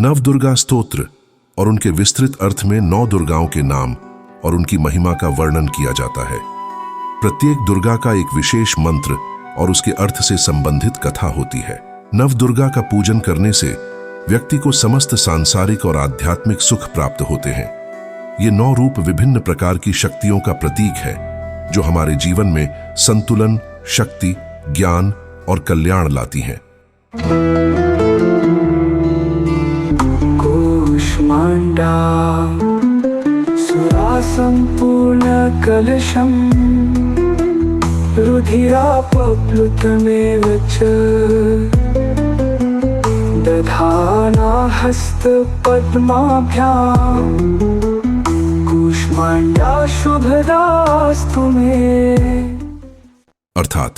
नवदुर्गा स्तोत्र और उनके विस्तृत अर्थ में 9 दुर्गाओं के नाम और उनकी महिमा का वर्णन किया जाता है। प्रत्येक दुर्गा का एक विशेष मंत्र और उसके अर्थ से संबंधित कथा होती है। नवदुर्गा का पूजन करने से व्यक्ति को समस्त सांसारिक और आध्यात्मिक सुख प्राप्त होते हैं। ये 9 रूप विभिन्न प्रकार की शक्तियों का प्रतीक है जो हमारे जीवन में संतुलन, शक्ति, ज्ञान और कल्याण लाती हैं। कूष्मांडा सुरासंपूर्ण कलशम रुधिरापप्लुतमेव च दधाना हस्तपद्माभ्याम् कूष्मांडा शुभदास्तु मे। अर्थात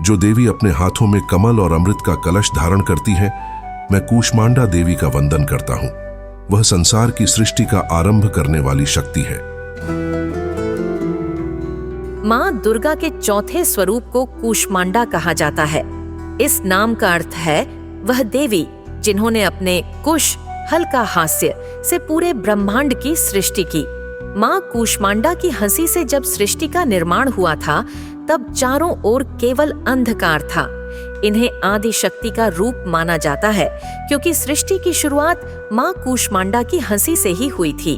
जो देवी अपने हाथों में कमल और अमृत का कलश धारण करती है, मैं कूष्मांडा देवी का वंदन करता हूं। वह संसार की सृष्टि का आरंभ करने वाली शक्ति है। मां दुर्गा के चौथे स्वरूप को कूष्मांडा कहा जाता है। इस नाम का अर्थ है वह देवी जिन्होंने अपने कुश हल्का हास्य से पूरे ब्रह्मांड की सृष्टि की। मां कूष्मांडा की हंसी से जब सृष्टि का निर्माण हुआ था तब चारों ओर केवल अंधकार था। इन्हें आदि शक्ति का रूप माना जाता है क्योंकि सृष्टि की शुरुआत मां कूष्मांडा की हंसी से ही हुई थी।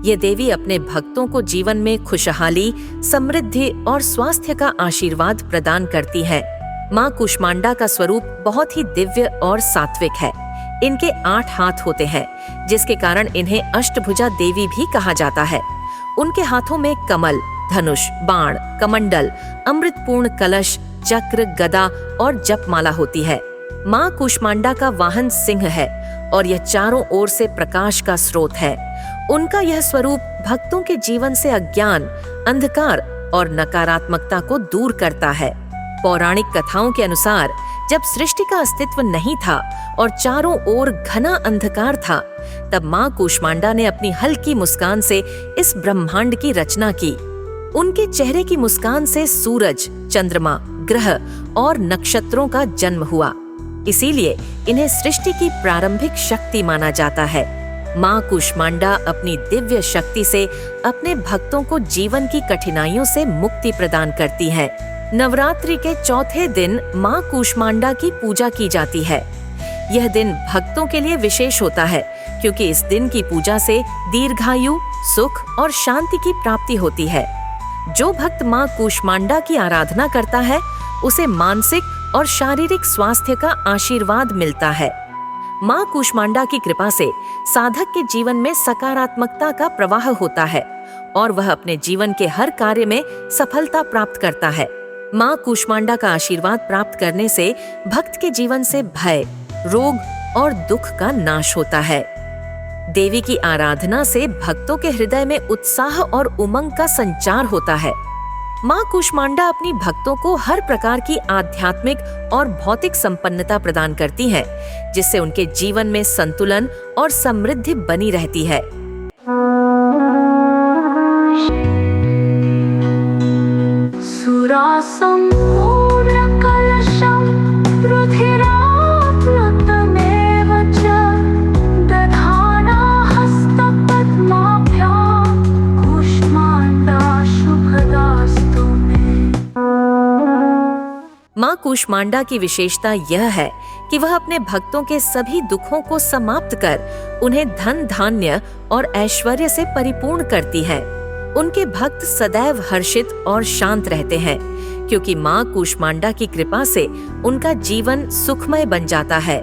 ये देवी अपने भक्तों को जीवन में खुशहाली, समृद्धि और स्वास्थ्य का आशीर्वाद प्रदान करती है। मां कूष्मांडा का स्वरूप बहुत ही दिव्य और सात्विक है। इनके 8 हाथ होते हैं जिसके कारण इन्हें अष्टभुजा देवी भी कहा जाता है। उनके हाथों में कमल, धनुष, बाण, कमंडल, अमृतपूर्ण कलश, चक्र, गदा और जपमाला होती है। मां कूष्मांडा का वाहन सिंह है और यह चारों ओर से प्रकाश का स्रोत है। उनका यह स्वरूप भक्तों के जीवन से अज्ञान, अंधकार और नकारात्मकता को दूर करता है। पौराणिक कथाओं के अनुसार जब सृष्टि का अस्तित्व नहीं था और चारों ओर घना अंधकार था, तब मां कूष्मांडा ने अपनी हल्की मुस्कान से इस ब्रह्मांड की रचना की। उनके चेहरे की मुस्कान से सूरज, चंद्रमा, ग्रह और नक्षत्रों का जन्म हुआ। इसीलिए इन्हें सृष्टि की प्रारंभिक शक्ति माना जाता है। मां कूष्मांडा अपनी दिव्य शक्ति से अपने भक्तों को जीवन की कठिनाइयों से मुक्ति प्रदान करती है। नवरात्रि के चौथे दिन मां कूष्मांडा की पूजा की जाती है। यह दिन भक्तों के लिए विशेष होता है क्योंकि इस दिन की पूजा से दीर्घायु, सुख और शांति की प्राप्ति होती है। जो भक्त मां कूष्मांडा की आराधना करता है उसे मानसिक और शारीरिक स्वास्थ्य का आशीर्वाद मिलता है। मां कूष्मांडा की कृपा से साधक के जीवन में सकारात्मकता का प्रवाह होता है और वह अपने जीवन के हर कार्य में सफलता प्राप्त करता है। मां कूष्मांडा का आशीर्वाद प्राप्त करने से भक्त के जीवन से भय, रोग और दुख का नाश होता है। देवी की आराधना से भक्तों के हृदय में उत्साह और उमंग का संचार होता है। मां कूष्मांडा अपनी भक्तों को हर प्रकार की आध्यात्मिक और भौतिक संपन्नता प्रदान करती है, जिससे उनके जीवन में संतुलन और समृद्धि बनी रहती है। मां कूष्मांडा की विशेषता यह है कि वह अपने भक्तों के सभी दुखों को समाप्त कर उन्हें धन, धान्य और ऐश्वर्य से परिपूर्ण करती है। उनके भक्त सदैव हर्षित और शांत रहते हैं क्योंकि मां कूष्मांडा की कृपा से उनका जीवन सुखमय बन जाता है।